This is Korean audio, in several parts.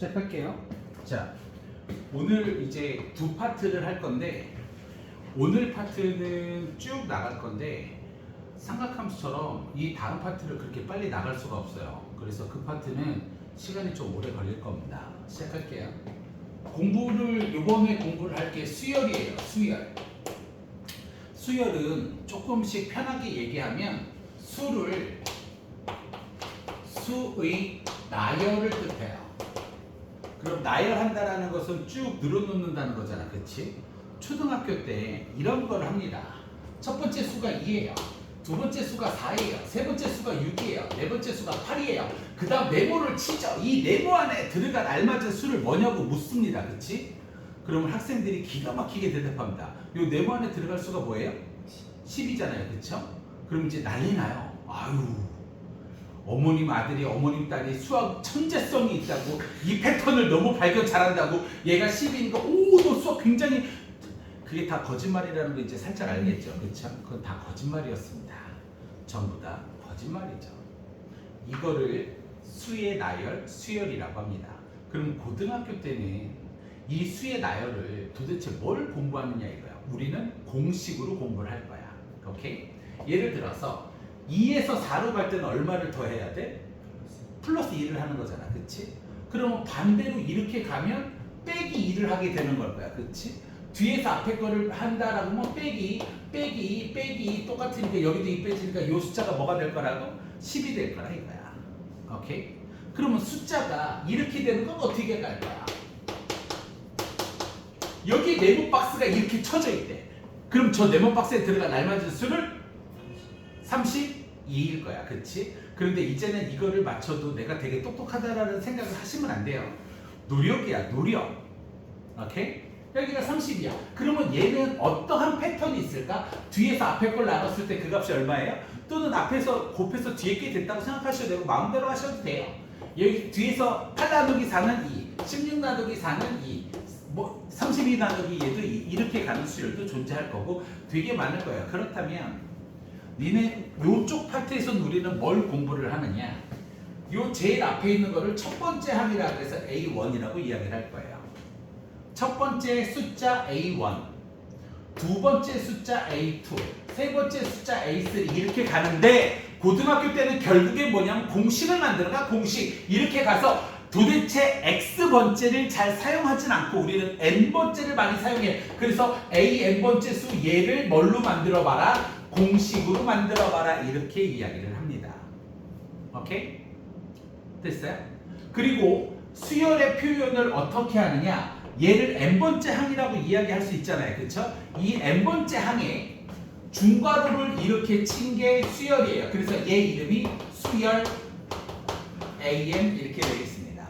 시작할게요. 자, 오늘 이제 두 파트를 할 건데 오늘 파트는 쭉 나갈 건데 삼각함수처럼 이 다음 파트를 그렇게 빨리 나갈 수가 없어요. 그래서 그 파트는 시간이 좀 오래 걸릴 겁니다. 시작할게요. 이번에 공부를 할 게 수열이에요. 수열. 수열은 조금씩 편하게 얘기하면 수의 나열을 뜻해요. 그럼 나열한다라는 것은 쭉 늘어놓는다는 거잖아, 그렇지? 초등학교 때 이런 걸 합니다. 첫 번째 수가 2예요. 두 번째 수가 4예요. 세 번째 수가 6이에요. 네 번째 수가 8이에요. 그 다음 네모를 치죠. 이 네모 안에 들어간 알맞은 수를 뭐냐고 묻습니다, 그렇지? 그러면 학생들이 기가 막히게 대답합니다. 이 네모 안에 들어갈 수가 뭐예요? 10이잖아요, 그렇죠? 그럼 이제 난리 나요. 아유, 어머님 아들이 어머님 딸이 수학 천재성이 있다고, 이 패턴을 너무 발견 잘한다고, 얘가 10이니까 너 수학 굉장히, 그게 다 거짓말이라는 거 이제 살짝 알겠죠, 그렇죠? 그건 다 거짓말이었습니다. 전부 다 거짓말이죠. 이거를 수의 나열, 수열이라고 합니다. 그럼 고등학교 때는 이 수의 나열을 도대체 뭘 공부하느냐 이거야. 우리는 공식으로 공부를 할 거야. 오케이? 예를 들어서 2에서 4로 갈 때는 얼마를 더 해야 돼? 플러스 2를 하는 거잖아, 그치? 그러면 반대로 이렇게 가면 빼기 2를 하게 되는 걸 거야, 그치? 뒤에서 앞에 거를 한다라고 하면 빼기 똑같으니까 여기도 2 빼지니까 이 숫자가 뭐가 될 거라고? 10이 될 거라 이거야. 오케이? 그러면 숫자가 이렇게 되는 건 어떻게 갈 거야? 여기 네모 박스가 이렇게 쳐져 있대. 그럼 저 네모 박스에 들어간 알맞은 수를 32일 거야, 그렇지? 그런데 이제는 이거를 맞춰도 내가 되게 똑똑하다라는 생각을 하시면 안 돼요. 노력이야, 노력. 오케이? 여기가 30이야. 그러면 얘는 어떠한 패턴이 있을까? 뒤에서 앞에 걸 나눴을 때 그 값이 얼마예요? 또는 앞에서 곱해서 뒤에 게 됐다고 생각하셔도 되고 마음대로 하셔도 돼요. 여기 뒤에서 8 나누기 4는 2, 16 나누기 4는 2, 32 나누기 얘도 2, 이렇게 가는 수열도 존재할 거고 되게 많을 거예요. 그렇다면 니네 요쪽 파트에서 우리는 뭘 공부를 하느냐? 요 제일 앞에 있는 거를 첫 번째 항이라고 해서 A1이라고 이야기를 할 거예요. 첫 번째 숫자 A1, 두 번째 숫자 A2, 세 번째 숫자 A3 이렇게 가는데 고등학교 때는 결국에 뭐냐면 공식을 만들어가. 공식 이렇게 가서 도대체 X번째를 잘 사용하진 않고 우리는 N번째를 많이 사용해. 그래서 A N번째 수 얘를 뭘로 만들어봐라? 공식으로 만들어봐라. 이렇게 이야기를 합니다. 오케이? 됐어요? 그리고 수열의 표현을 어떻게 하느냐? 얘를 N번째 항이라고 이야기할 수 있잖아요. 그쵸? 이 N번째 항에 중괄호를 이렇게 친 게 수열이에요. 그래서 얘 이름이 수열 AM 이렇게 되겠습니다.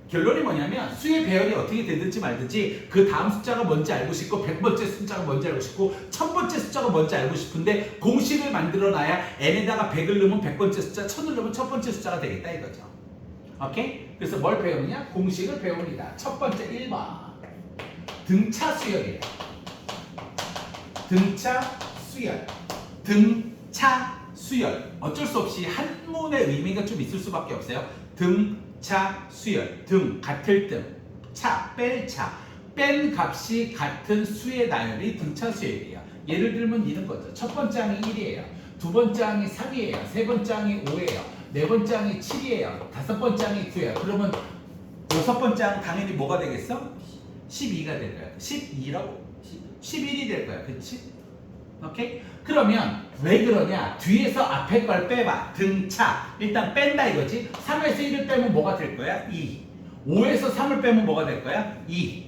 결론이 뭐냐면 수의 배열이 어떻게 되든지 말든지 그 다음 숫자가 뭔지 알고 싶고 100번째 숫자가 뭔지 알고 싶고 1000번째 숫자가 뭔지 알고 싶은데 공식을 만들어놔야 n에다가 100을 넣으면 100번째 숫자, 1000을 넣으면 1000번째 숫자가 되겠다 이거죠. 오케이? 그래서 뭘 배우느냐? 공식을 배웁니다. 첫 번째 1번 등차 수열이에요. 등차 수열. 등차 수열. 어쩔 수 없이 한문의 의미가 좀 있을 수밖에 없어요. 등차 수열. 등, 같을 등. 차, 뺄 차. 뺀 값이 같은 수의 나열이 등차 수열이에요. 예를 들면 이런 거죠. 첫 번째 항이 1이에요. 두 번째 항이 3이에요. 세 번째 항이 5예요. 네 번째 항이 7이에요. 다섯 번째 항이 9예요. 그러면 여섯 번째 항 당연히 뭐가 되겠어? 12가 될 거야. 12라고? 11이 될 거야. 그치? 오케이? 그러면 왜 그러냐? 뒤에서 앞에 걸 빼봐. 등차. 일단 뺀다 이거지. 3에서 1을 빼면 뭐가 될 거야? 2. 5에서 3을 빼면 뭐가 될 거야? 2.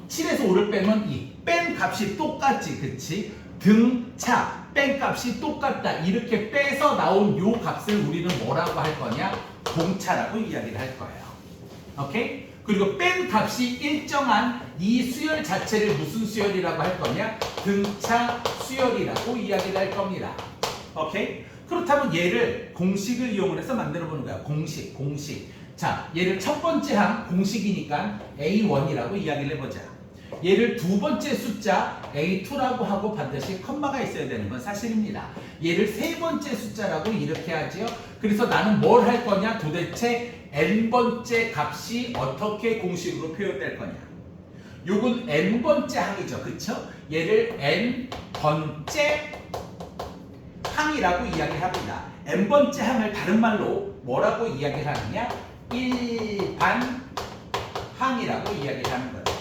7에서 5를 빼면 2. 뺀 값이 똑같지. 그치? 등차. 뺀 값이 똑같다. 이렇게 빼서 나온 요 값을 우리는 뭐라고 할 거냐? 공차라고 이야기를 할 거예요. 오케이? 그리고 뺀 값이 일정한 이 수열 자체를 무슨 수열이라고 할 거냐? 등차 수열이라고 이야기를 할 겁니다. 오케이? 그렇다면 얘를 공식을 이용해서 만들어 보는 거야. 공식. 자, 얘를 첫 번째 항 공식이니까 A1이라고 이야기를 해보자. 얘를 두 번째 숫자 A2라고 하고 반드시 컴마가 있어야 되는 건 사실입니다. 얘를 세 번째 숫자라고 이렇게 하죠. 그래서 나는 뭘 할 거냐? 도대체 n번째 값이 어떻게 공식으로 표현될 거냐. 요건 n번째 항이죠. 그쵸? 얘를 n번째 항이라고 이야기합니다. n번째 항을 다른 말로 뭐라고 이야기를 하느냐? 일반 항이라고 이야기를 하는 거죠.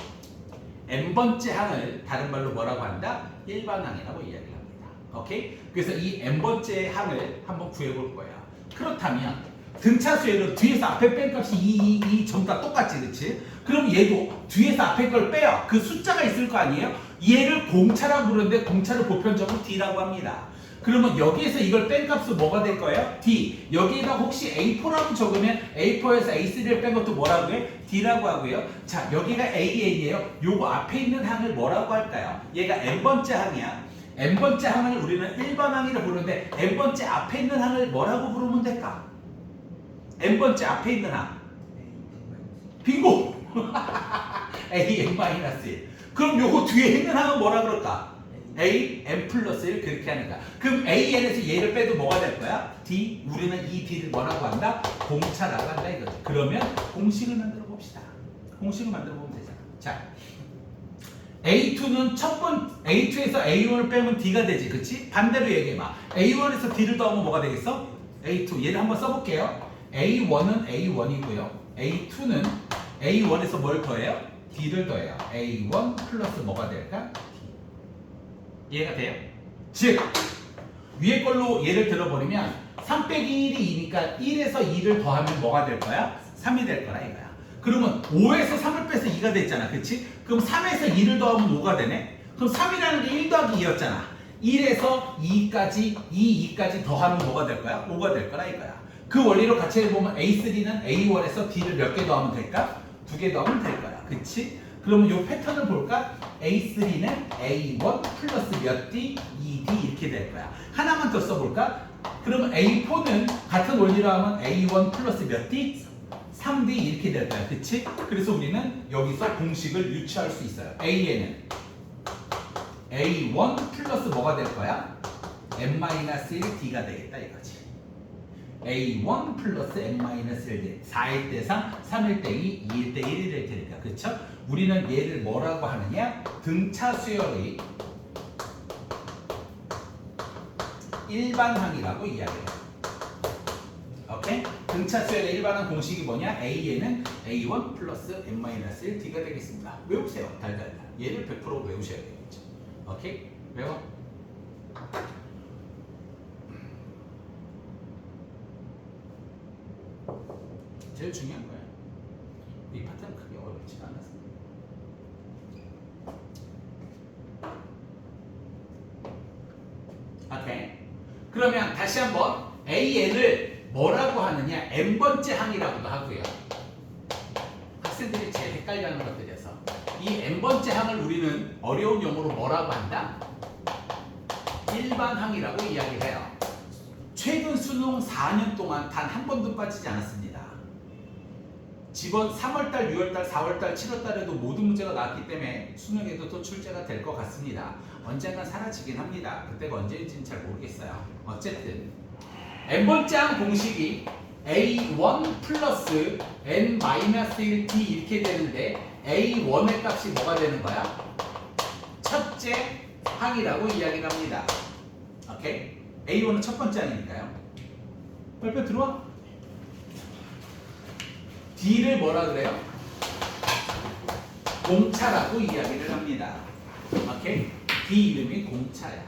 n번째 항을 다른 말로 뭐라고 한다? 일반 항이라고 이야기를 합니다. 오케이? 그래서 이 n번째 항을 한번 구해볼 거예요. 그렇다면 등차수열은 뒤에서 앞에 뺀 값이 2 전부 다 똑같지, 그치? 그럼 얘도 뒤에서 앞에 걸 빼요. 그 숫자가 있을 거 아니에요? 얘를 공차라고 부르는데 공차를 보편적으로 D라고 합니다. 그러면 여기에서 이걸 뺀 값은 뭐가 될 거예요? D. 여기에다 혹시 A4라고 적으면 A4에서 A3를 뺀 것도 뭐라고 해? D라고 하고요. 자, 여기가 AN이에요. 요거 앞에 있는 항을 뭐라고 할까요? 얘가 n번째 항이야. n번째 항을 우리는 일반 항이라고 부르는데 n번째 앞에 있는 항을 뭐라고 부르면 될까? n번째 앞에 있는 항. 빙고! AN-1. 그럼 요거 뒤에 있는 항은 뭐라 그럴까? AN 플러스 1 그렇게 하는 거야. 그럼 AN에서 얘를 빼도 뭐가 될 거야? D. 우리는 이 D를 뭐라고 한다? 공차라고 한다 이거죠. 그러면 공식을 만들어 봅시다. 공식을 만들어 보면 되잖아. 자, A2는 A2에서 A1을 빼면 D가 되지, 그치? 반대로 얘기해봐. A1에서 D를 더하면 뭐가 되겠어? A2. 얘를 한번 써볼게요. A1은 A1이고요. A2는 A1에서 뭘 더해요? D를 더해요. A1 플러스 뭐가 될까? D. 이해가 돼요? 즉, 위에 걸로 예를 들어버리면 3 빼기 1이 2니까 1에서 2를 더하면 뭐가 될 거야? 3이 될 거라 이거야. 그러면 5에서 3을 빼서 2가 됐잖아, 그치? 그럼 3에서 2를 더하면 5가 되네? 그럼 3이라는 게 1 더하기 2였잖아. 1에서 2까지, 2까지 더하면 뭐가 될 거야? 5가 될 거라 이거야. 그 원리로 같이 해보면 A3는 A1에서 D를 몇 개 더하면 될까? 2개 더하면 될 거야. 그치? 그러면 이 패턴을 볼까? A3는 A1 플러스 몇 D? 2D 이렇게 될 거야. 하나만 더 써볼까? 그러면 A4는 같은 원리로 하면 A1 플러스 몇 D? 3D 이렇게 될 거야. 그치? 그래서 우리는 여기서 공식을 유추할 수 있어요. A에는 A1 플러스 뭐가 될 거야? N-1D가 되겠다 이거지. A1 플러스 N-1D 4일 때 3, 3일 때 2, 2일 때 1이 될 테니까. 그쵸? 우리는 얘를 뭐라고 하느냐? 등차 수열의 일반항이라고 이야기해요. 오케이? 등차 수열의 일반항 공식이 뭐냐? A에는 A1 플러스 N-1D가 되겠습니다. 외우세요. 달달달. 얘를 100% 외우셔야 되겠죠. 오케이? 외워. 제일 중요한 거야. 이 파트는 크게 어렵지가 않았습니다. 오케이. 그러면 다시 한번 AN을 뭐라고 하느냐? n번째 항이라고도 하고요. 학생들이 제일 헷갈려하는 것들이어서 이 n번째 항을 우리는 어려운 용어로 뭐라고 한다? 일반 항이라고 이야기를 해요. 최근 수능 4년 동안 단 한 번도 빠지지 않았습니다. 이번 3월달, 6월달, 4월달, 7월달에도 모든 문제가 나왔기 때문에 수능에도 또 출제가 될 것 같습니다. 언젠간 사라지긴 합니다. 그때가 언제인지는 잘 모르겠어요. 어쨌든 n번째 항 공식이 A1 플러스 N-1D 이렇게 되는데 A1의 값이 뭐가 되는 거야? 첫째 항이라고 이야기를 합니다. 오케이? A1은 첫 번째 항이니까요. 빨리 들어와. D를 뭐라 그래요? 공차라고 이야기를 합니다. 오케이? D 이름이 공차야.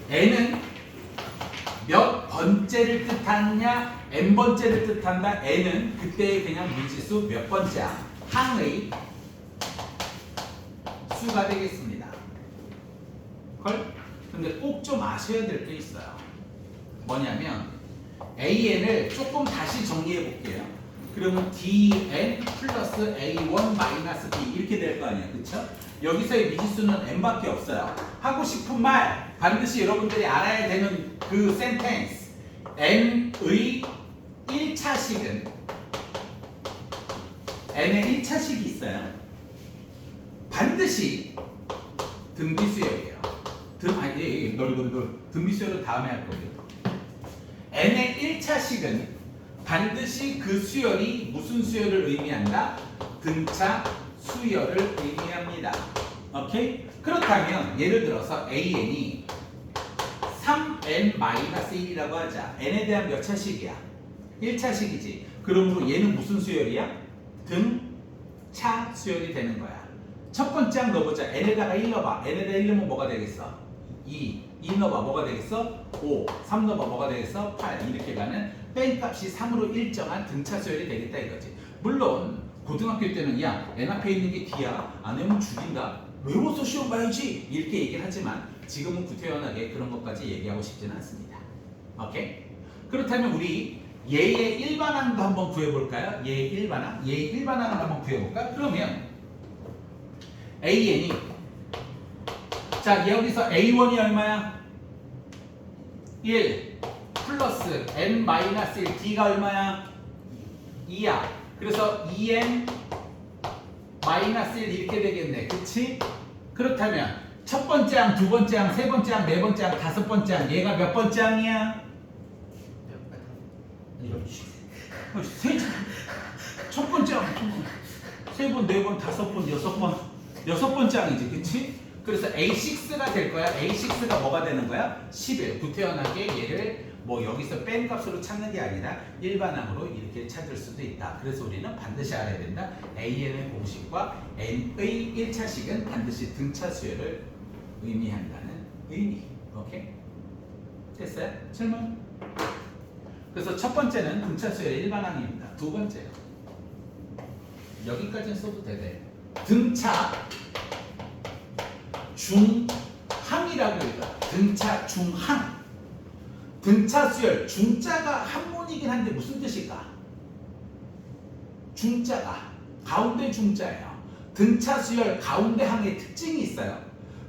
N은 몇 번째를 뜻하느냐? N번째를 뜻한다. N은 그때의 그냥 미지수 몇 번째야? 항의 수가 되겠습니다. 걸? 근데 꼭 좀 아셔야 될 게 있어요. 뭐냐면 AN을 조금 다시 정리해 볼게요. 그러면 DN 플러스 A1 마이너스 D 이렇게 될 거 아니에요. 그쵸? 여기서의 미지수는 N밖에 없어요. 하고 싶은 말 반드시 여러분들이 알아야 되는 그 센텐스 N의 1차식은 N의 1차식이 있어요. 반드시 등비수열이에요. 등비수열은 다음에 할 거고요. N의 1차식은 반드시 그 수열이 무슨 수열을 의미한다? 등차 수열을 의미합니다. 오케이? 그렇다면 예를 들어서 AN이 3n-1이라고 하자. n에 대한 몇 차식이야? 1차식이지. 그러므로 얘는 무슨 수열이야? 등차 수열이 되는 거야. 첫 번째 항 넣어보자. n에다가 1 넣어봐. n에다가 1 넣으면 뭐가 되겠어? 2 넣어봐. 뭐가 되겠어? 5 3 넣어봐. 뭐가 되겠어? 8 이렇게 가는 뺀값이 3으로 일정한 등차 수열이 되겠다 이거지. 물론 고등학교 때는 야 n 앞에 있는 게 d야. 안 외우면 죽인다. 외워서 시험 봐야지 이렇게 얘기를 하지만 지금은 구태연하게 그런 것까지 얘기하고 싶지는 않습니다. 오케이? 그렇다면 우리 얘의 일반항도 한번 구해볼까요? 얘의 일반항? 얘의 일반항을 한번 구해볼까? 그러면 AN이 자 여기서 A1이 얼마야? 1 플러스 n-1 D가 얼마야? 2야. 그래서 2n-1 이렇게 되겠네. 그치? 그렇다면 첫 번째 항, 두 번째 항, 세 번째 항, 네 번째 항, 다섯 번째 항 얘가 몇 번째 항이야? 첫 번째 항, 세 번, 네 번, 다섯 번, 여섯 번째 항이지. 그치? 그래서 A6가 될 거야. A6가 뭐가 되는 거야? 11. 구태연하게 얘를 뭐 여기서 뺀 값으로 찾는 게 아니라 일반항으로 이렇게 찾을 수도 있다. 그래서 우리는 반드시 알아야 된다. AN의 공식과 N의 1차식은 반드시 등차 수열을 의미한다는 의미. 오케이? 됐어요? 질문? 그래서 첫 번째는 등차 수열의 일반항입니다. 두 번째요. 여기까지는 써도 되네. 등차 중항이라고 해요. 등차 중항. 등차 수열, 중자가 한문이긴 한데 무슨 뜻일까? 중자가 가운데 중자예요. 등차 수열 가운데 항의 특징이 있어요.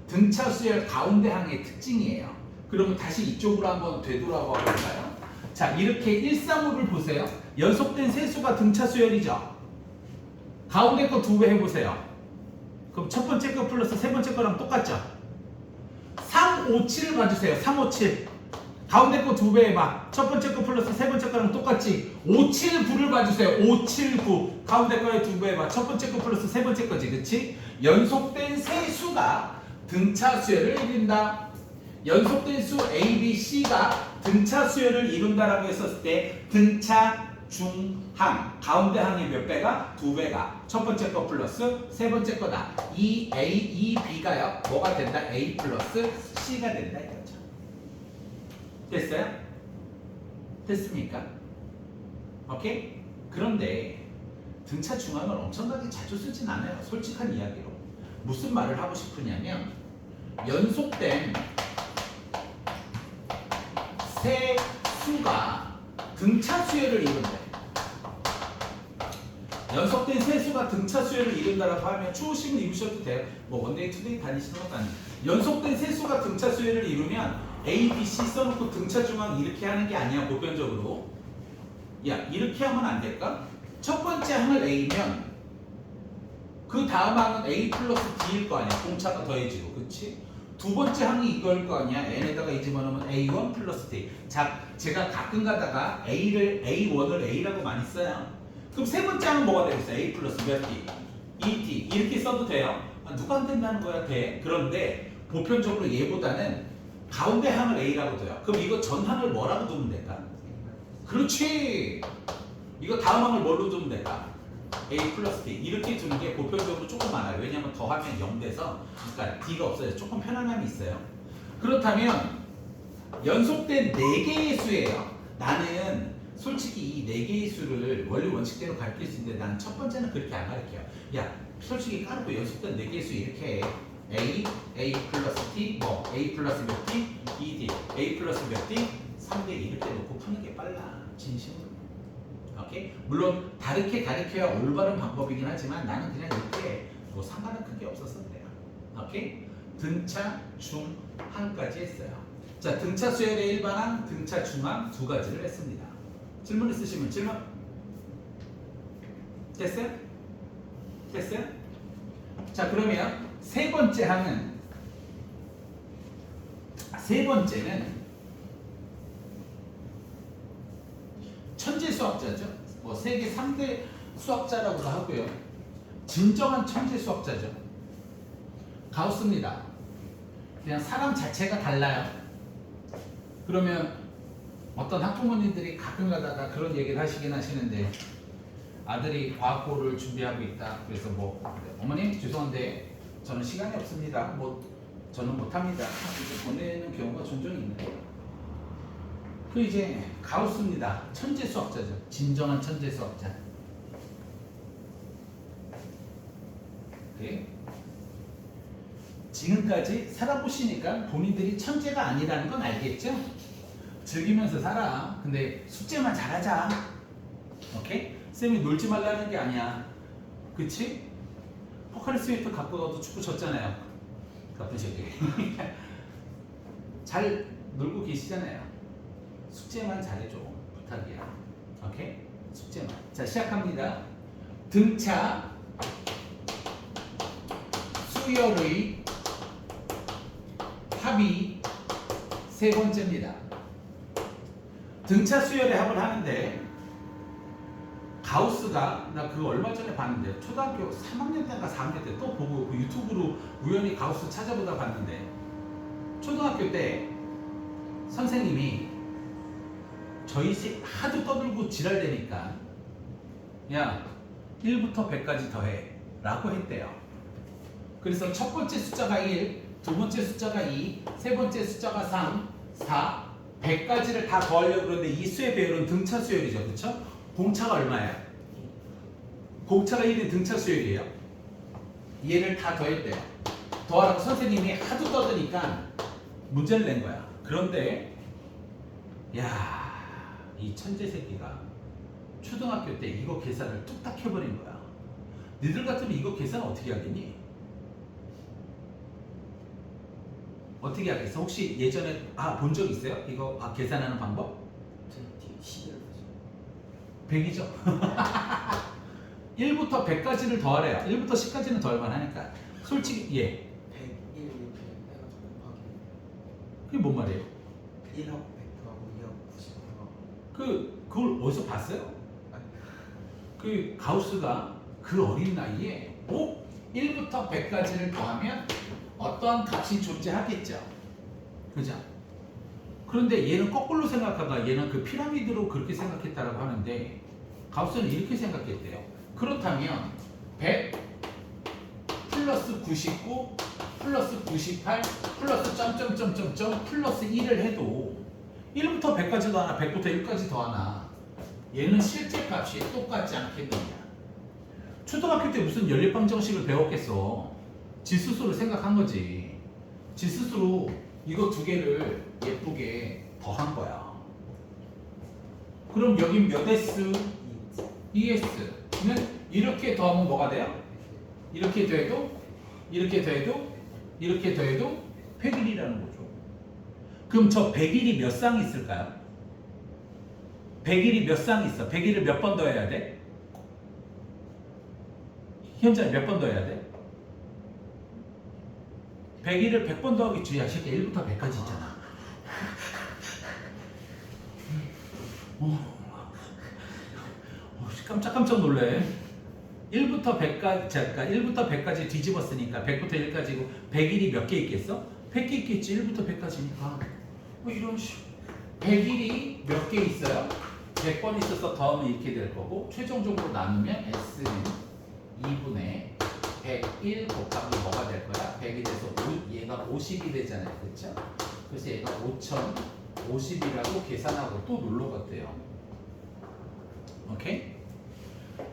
등차 수열 가운데 항의 특징이에요. 그러면 다시 이쪽으로 한번 되돌아가 볼까요? 자, 이렇게 135를 보세요. 연속된 세수가 등차 수열이죠. 가운데 거 2배 해보세요. 그럼 첫 번째 거 플러스 세 번째 거랑 똑같죠? 3, 5, 7을 봐주세요. 3, 5, 7. 가운데 거 2배 해봐. 첫 번째 거 플러스 세 번째 거랑 똑같지. 5, 7, 9를 봐주세요. 5, 7, 9. 가운데 거에 2배 해봐. 첫 번째 거 플러스 세 번째 거지. 그치? 연속된 세 수가 등차 수열을 이룬다. 연속된 수 A, B, C가 등차 수열을 이룬다라고 했었을 때 등차 중항. 가운데 항이 몇 배가? 2배가. 첫 번째 거 플러스 세 번째 거다. 이 A, 이 B가요. 뭐가 된다? A 플러스 C가 된다 이거죠. 됐어요? 됐습니까? 오케이? 그런데 등차 중항을 엄청나게 자주 쓰진 않아요. 솔직한 이야기로. 무슨 말을 하고 싶으냐면 연속된 세 수가 등차 수열을 이룬대. 연속된 세 수가 등차 수열을 이룬다라고 하면 추후식은 입으셔도 돼요. 뭐 원데이 투데이 다니시는 것도 아니고 연속된 세 수가 등차 수열을 이루면 A, B, C 써놓고 등차 중항 이렇게 하는 게 아니야. 보편적으로 야 이렇게 하면 안 될까? 첫 번째 항을 A면 그 다음 항은 A 플러스 D일 거 아니야. 공차가 더해지고 그치? 두 번째 항이 이거일 거 아니야. N에다가 이 집어넣으면 A1 플러스 D. 자, 제가 가끔 가다가 A1을 A라고 많이 써요. 그럼 세 번째 항은 뭐가 되겠어? A 플러스 몇 D? 2D. 이렇게 써도 돼요? 누가 안 된다는 거야? 돼. 그런데 보편적으로 얘보다는 가운데 항을 A라고 둬요. 그럼 이거 전 항을 뭐라고 두면 될까? 그렇지! 이거 다음 항을 뭘로 두면 될까? A 플러스 D 이렇게 두는 게 보편적으로 조금 많아요. 왜냐하면 더하면 0 돼서 그러니까 D가 없어요. 조금 편안함이 있어요. 그렇다면 연속된 4개의 수예요. 나는 솔직히 이 4개의 수를 원리 원칙대로 가르칠 수 있는데 나는 첫 번째는 그렇게 안 가르쳐요. 야 솔직히 까놓고 연속된 4개의 수 이렇게 해. A 플러스 T, 뭐 A 플러스 몇 T, 2D, A 플러스 몇 D, 3D 이렇게 놓고 푸는 게 빨라. 진심으로. 오케이? 물론 다르게 가르쳐야 올바른 방법이긴 하지만 나는 그냥 이렇게 뭐 상관은 크게 없어서 그래요. 오케이? 등차 중항까지 했어요. 자, 등차 수열의 일반항, 등차 중항 두 가지를 했습니다. 질문 있으시면 질문. 됐어요? 됐어요? 자, 그러면 세 번째 항은 세 번째는 천재 수학자죠. 뭐 세계 3대 수학자라고도 하고요. 진정한 천재 수학자죠. 가우스입니다. 그냥 사람 자체가 달라요. 그러면 어떤 학부모님들이 가끔 가다가 그런 얘기를 하시긴 하시는데 아들이 과학고를 준비하고 있다. 그래서 뭐 어머님 죄송한데 저는 시간이 없습니다. 뭐 저는 못합니다. 이제 보내는 경우가 종종 있는데 그 이제 가우스입니다. 천재 수학자죠. 진정한 천재 수학자. 네. 지금까지 살아보시니까 본인들이 천재가 아니라는 건 알겠죠? 즐기면서 살아. 근데 숙제만 잘하자. 오케이? 쌤이 놀지 말라는 게 아니야. 그치? 포카리 스웨트 갖고 가도 축구 졌잖아요. 나쁜 새끼. 잘 놀고 계시잖아요. 숙제만 잘해줘. 부탁이야. 오케이? 숙제만. 자, 시작합니다. 등차 수열의 합이 세 번째입니다. 등차 수열의 합을 하는데 가우스가 나 그거 얼마 전에 봤는데 초등학교 3학년 때인가 4학년 때 또 보고 그 유튜브로 우연히 가우스 찾아보다 봤는데 초등학교 때 선생님이 저희 하도 떠들고 지랄대니까 야 1부터 100까지 더해 라고 했대요. 그래서 첫 번째 숫자가 1, 두 번째 숫자가 2, 세 번째 숫자가 3, 4, 100까지를 다 더하려고 그러는데 이 수의 배열은 등차 수열이죠. 그렇죠? 공차가 얼마예요? 공차가 1인 등차 수열이에요. 얘를 다 더했대요. 더하라고 선생님이 하도 떠드니까 문제를 낸 거야. 그런데 야, 이 천재 새끼가 초등학교 때 이거 계산을 뚝딱 해버린 거야. 니들 같으면 이거 계산 어떻게 하겠니? 어떻게 하겠어? 혹시 예전에 본 적 있어요? 이거 계산하는 방법? 100이죠? 1부터 100까지를 더하래요. 1부터 10까지는 더할만 하니까. 솔직히 100, 1 이렇게 해가지고 곱하기 그게 뭔 말이에요? 1억 100하고 2억 90하고 그걸 어디서 봤어요? 그 가우스가 그 어린 나이에 1부터 100까지를 더하면 어떠한 값이 존재하겠죠. 그죠? 그런데 얘는 거꾸로 생각하다가 얘는 그 피라미드로 그렇게 생각했다라고 하는데 가우스는 이렇게 생각했대요. 그렇다면 100 플러스 99 플러스 98 플러스 점점점점점 플러스 1을 해도 1부터 100까지 더하나 100부터 1까지 더하나 얘는 실제 값이 똑같지 않겠느냐. 초등학교 때 무슨 연립방정식을 배웠겠어. 지 스스로 생각한 거지. 지 스스로 이거 두 개를 예쁘게 더한 거야. 그럼 여긴 몇 S? 2S는 이렇게 더하면 뭐가 돼요? 이렇게 더해도 이렇게 더해도 이렇게 더해도 100일이라는 거죠. 그럼 저 100일이 몇 쌍 있을까요? 100일이 몇 쌍 있어? 100일을 몇 번 더해야 돼? 현재 몇 번 더해야 돼? 100일을 100번 더하기 야 새끼 1부터 100까지 있잖아. 깜짝 놀래. 1부터 100까지, 잠깐 1부터 100까지 뒤집었으니까 100부터 1까지고 100일이 몇 개 있겠어? 100개 있겠지. 1부터 100까지니까. 이런 식. 100일이 몇 개 있어요? 100번 있어서 더하면 이렇게 될 거고 최종적으로 나누면 S는 2분의 101 곱하기 뭐가 될 거야? 100이 돼서 얘가 50이 되잖아요. 그렇죠? 그래서 얘가 5050이라고 계산하고 또 놀러 갔대요. 오케이?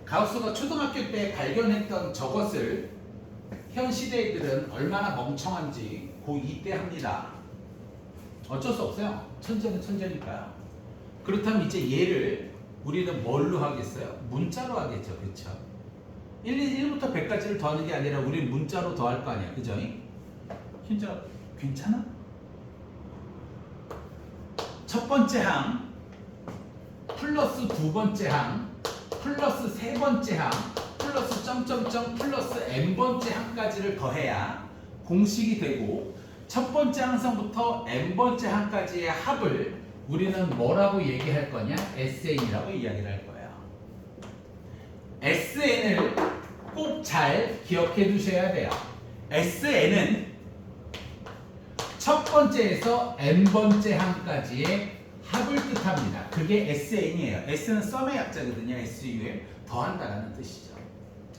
가우스가 초등학교 때 발견했던 저것을 현 시대애들은 얼마나 멍청한지 고2 때 합니다. 어쩔 수 없어요. 천재는 천재니까요. 그렇다면 이제 얘를 우리는 뭘로 하겠어요? 문자로 하겠죠. 그렇죠? 1부터 100까지를 더하는 게 아니라 우리는 문자로 더할 거 아니야. 그죠? 진짜 괜찮아? 첫 번째 항 플러스 두 번째 항 플러스 세 번째 항 플러스 점점점 플러스 n번째 항까지를 더해야 공식이 되고 첫 번째 항서부터 n번째 항까지의 합을 우리는 뭐라고 얘기할 거냐? SN이라고 이야기를 할 거예요. SN을 꼭 잘 기억해 두셔야 돼요. SN은 첫 번째에서 n번째 항까지의 합을 뜻합니다. 그게 SN이에요. S는 썸의 약자거든요. SU에 더한다라는 뜻이죠.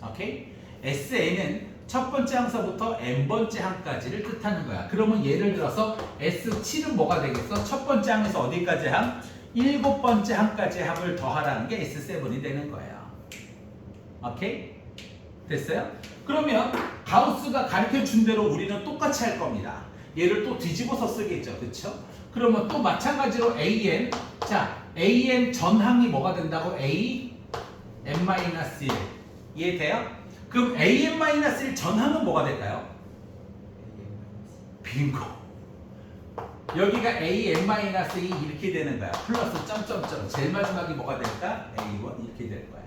오케이? SN은 첫 번째 항서부터 n번째 항까지를 뜻하는 거야. 그러면 예를 들어서 S7은 뭐가 되겠어? 첫 번째 항에서 어디까지 항? 일곱 번째 항까지의 합을 더하라는 게 S7이 되는 거예요. 오케이? 됐어요? 그러면 가우스가 가르쳐 준 대로 우리는 똑같이 할 겁니다. 얘를 또 뒤집어서 쓰겠죠. 그쵸? 그러면 또 마찬가지로 AN. 자, AN 전항이 뭐가 된다고? A, N-1. 이해돼요? 그럼 AN-1 전항은 뭐가 될까요? 빙고. 여기가 AN-2 이렇게 되는 거야. 플러스 점점점. 제일 마지막이 뭐가 될까? A1 이렇게 될 거야.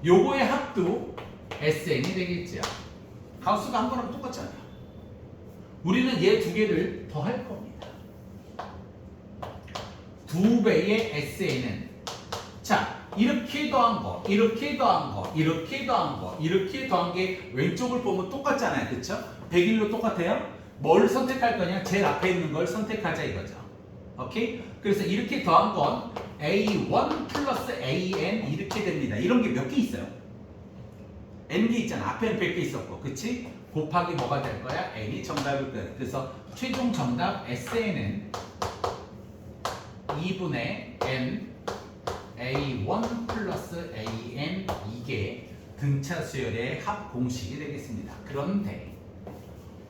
요거의 합도 SN이 되겠죠. 가우스가 한 거랑 똑같잖아요. 우리는 얘 두 개를 더 할 겁니다. 2배의 SN은 자 이렇게 더한 거, 이렇게 더한 거, 이렇게 더한 거, 이렇게 더한 게 왼쪽을 보면 똑같잖아요. 그쵸? 101로 똑같아요? 뭘 선택할 거냐? 제일 앞에 있는 걸 선택하자 이거죠. 오케이? 그래서 이렇게 더한 건 A1 플러스 AN 이렇게 됩니다. 이런 게 몇 개 있어요? N개 있잖아. 앞에는 100개 있었고. 그치? 곱하기 뭐가 될 거야? N이 정답일 거야. 그래서 최종 정답 SN은 2분의 N A1 플러스 AN 이게 등차 수열의 합 공식이 되겠습니다. 그런데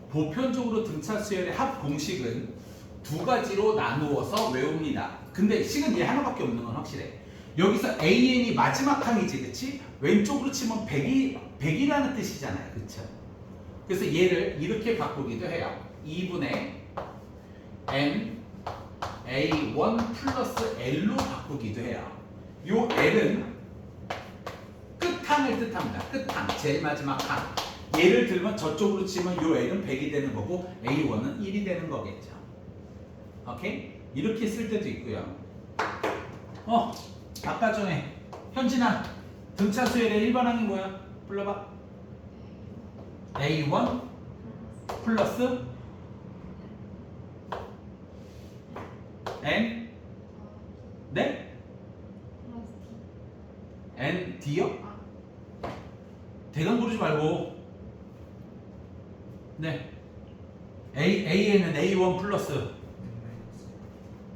보편적으로 등차 수열의 합 공식은 두 가지로 나누어서 외웁니다. 근데 식은 얘 하나밖에 없는 건 확실해. 여기서 AN이 마지막 항이지, 그치? 왼쪽으로 치면 100이라는 뜻이잖아요, 그쵸? 그래서 얘를 이렇게 바꾸기도 해요. 2분의 N A1 플러스 L로 바꾸기도 해요. 요 L은 끝항을 뜻합니다. 끝항, 제일 마지막 항. 예를 들면 저쪽으로 치면 요 L은 100이 되는 거고 A1은 1이 되는 거겠죠. 오케이? 이렇게 쓸 때도 있고요. 아까 전에 현진아 등차 수열의 일반항이 뭐야? 불러봐. A1 플러스 N 네? N D요? 대강 부르지 말고 네 AN은 A1 플러스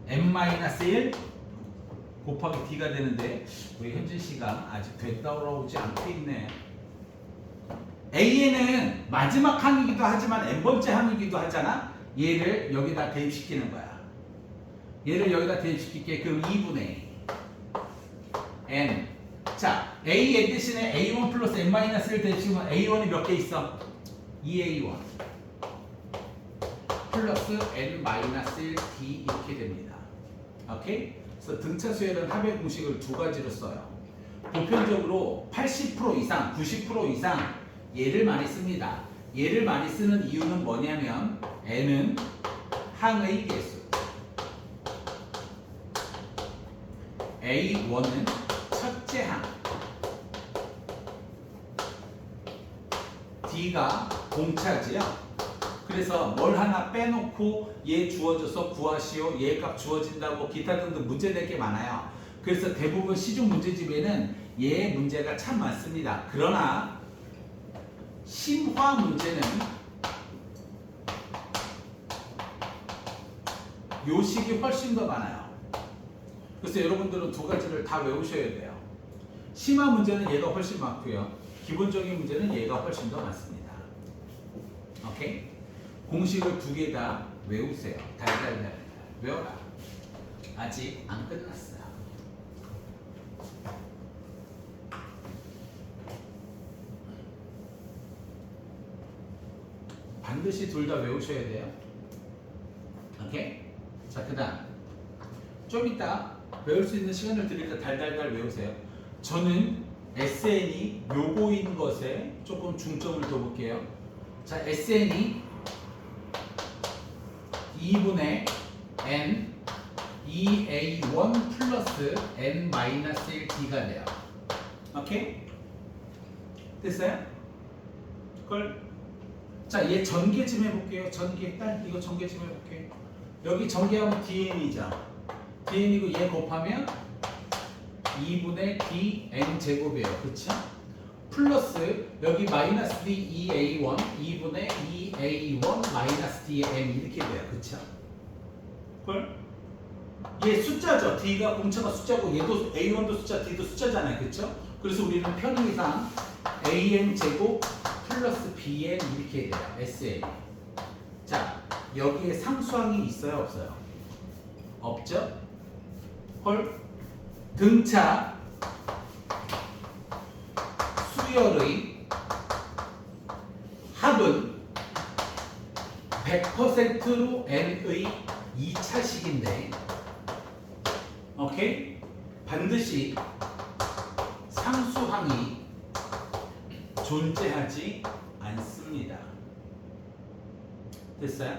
N-1 곱하기 D가 되는데 우리 현진씨가 아직 되돌아오지 않고 있네. AN은 마지막 항이기도 하지만 n번째 항이기도 하잖아. 얘를 여기다 대입시키는 거야. 얘를 여기다 대입시킬게. 그럼 2분의 N. 자, AN 대신에 A1 플러스 N-1를 대입시키면 A1이 몇 개 있어? 2A1 플러스 N-1 D 이렇게 됩니다. 오케이? 그래서 등차 수열은 합의 공식을 두 가지로 써요. 보편적으로 80% 이상, 90% 이상 얘를 많이 씁니다. 얘를 많이 쓰는 이유는 뭐냐면 N은 항의 개수, A1은 첫째 항, D가 공차지요. 그래서 뭘 하나 빼놓고 얘 주어져서 구하시오, 얘 값 주어진다고 기타 등등 문제 될 게 많아요. 그래서 대부분 시중 문제집에는 얘 문제가 참 많습니다. 그러나 심화 문제는 요 식이 훨씬 더 많아요. 그래서 여러분들은 두 가지를 다 외우셔야 돼요. 심화 문제는 얘가 훨씬 많고요. 기본적인 문제는 얘가 훨씬 더 많습니다. 오케이? 공식을 두 개 다 외우세요. 달달달 외워라. 아직 안 끝났어요. 반드시 둘 다 외우셔야 돼요. 오케이? 자, 그 다음 좀 이따 외울 수 있는 시간을 드릴 때 달달달 외우세요. 저는 SN이 요거인 것에 조금 중점을 둬볼게요. 자, SN이 2분의 N 2a1 플러스 n-1d가 돼요. 오케이? 됐어요? 그걸 자, 얘 전개 좀 해볼게요. 전개 딸 이거 전개 좀 해볼게요. 여기 전개하면 dn이죠. dn이고 얘 곱하면 2분의 dn 제곱이에요. 그쵸? 플러스 여기 마이너스 d 2a1 2분의 2a1 마이너스 dn 이렇게 돼요. 그쵸? 그걸 얘 숫자죠. d가 공차가 숫자고 얘도 a1도 숫자 d도 숫자잖아요. 그쵸? 그래서 우리는 편의상 an 제곱 플러스 bn 이렇게 돼요. sn. 자, 여기에 상수항이 있어요, 없어요? 없죠? 헐. 등차 수열의 합은 100%로 n의 2차식인데, 오케이? 반드시 상수항이 존재하지 않습니다. 됐어요?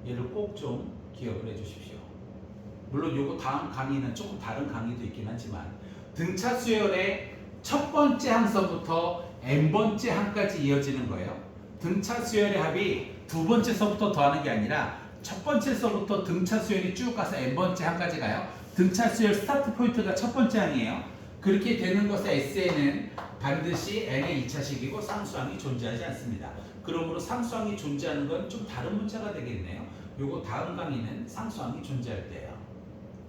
얘를 꼭 좀 기억을 해주십시오. 물론 요거 다음 강의는 조금 다른 강의도 있긴 하지만 등차 수열의 첫 번째 항서부터 n번째 항까지 이어지는 거예요. 등차 수열의 합이 두 번째 서부터 더하는 게 아니라 첫 번째 서부터 등차 수열이 쭉 가서 n번째 항까지 가요. 등차 수열 스타트 포인트가 첫 번째 항이에요. 그렇게 되는 것의 SN은 반드시 n의 2차식이고 상수항이 존재하지 않습니다. 그러므로 상수항이 존재하는 건 좀 다른 문자가 되겠네요. 요거 다음 강의는 상수항이 존재할 때예요.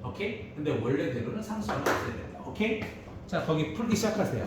오케이? 근데 원래대로는 상수항이 없어야 된다. 오케이? 자, 거기 풀기 시작하세요.